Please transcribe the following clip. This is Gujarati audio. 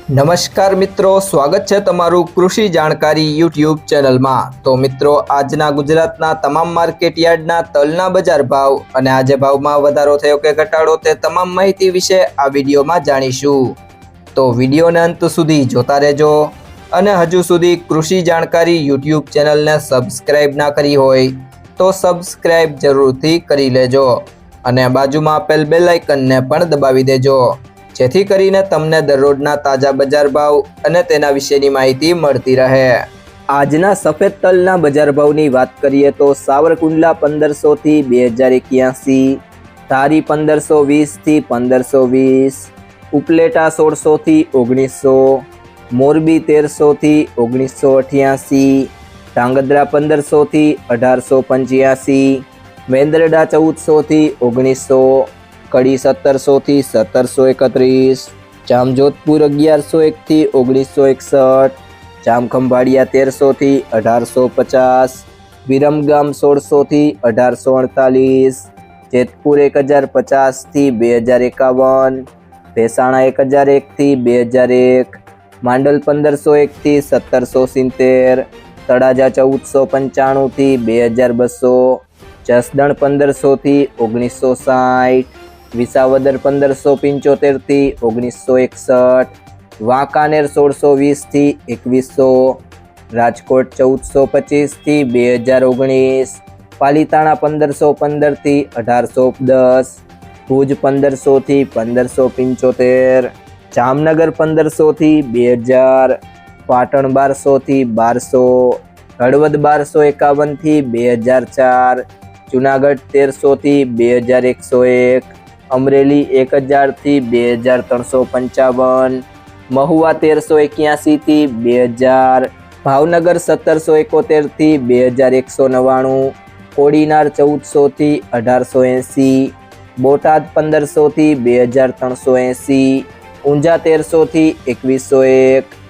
નમસ્કાર મિત્રો, સ્વાગત છે તમારું કૃષિ જાણકારી યુટ્યુબ ચેનલમાં। તો મિત્રો, આજના ગુજરાતના તમામ માર્કેટ યાર્ડના તલના બજાર ભાવ અને આજે ભાવમાં વધારો થયો કે ઘટાડો તે તમામ માહિતી વિશે આ વિડીયોમાં જાણીશું। તો વિડીયોને અંત સુધી જોતા રહેજો અને હજુ સુધી કૃષિ જાણકારી યુટ્યુબ ચેનલને સબસ્ક્રાઇબ ના કરી હોય તો સબસ્ક્રાઇબ જરૂરથી કરી લેજો અને બાજુમાં આપેલ બેલ આઇકનને પણ દબાવી દેજો, જેથી કરીને તમને દરરોજના તાજા બજાર ભાવ અને તેના વિશેની માહિતી મળતી રહે। આજના સફેદ તલના બજાર ભાવની વાત કરીએ તો સાવરકુંડલા 1500 થી 2081, ધારી 1520 થી 1520, ઉપલેટા 1600 થી 1900, મોરબી 1300 થી 1988, ધાંગધ્રા 1500 થી 1885, મેંદરડા 1400 થી 1900, કડી 1700 થી 1731, જામજોધપુર 1101 થી 1961, જામખંભાળિયા 1300 થી 1850, વિરમગામ 1600 થી 1848, જેતપુર 1050 થી 2051, ભેસાણા 1001 થી 2001, માંડલ 1501 થી 1770, તળાજા 1495 થી 2200, જસદણ 1500 થી 1960, વિસાવદર 1575 થી 1961, વાંકાનેર 1620 થી 2100, રાજકોટ 1425 થી 2019, પાલીતાણા 1515 થી 1810, ભુજ 1500 થી 1575, જામનગર 1500 થી 2000, પાટણ 1200 થી 1200, હળવદ 1251 થી 2004, જુનાગઢ 1300 થી 2101, અમરેલી 1000 થી 2355, મહુવા 1381 થી 2000, ભાવનગર 1771 થી 2199, કોડીનાર 1400 થી 1880, બોટાદ 1500 થી 2380, ઊંઝા 1300 થી 2101,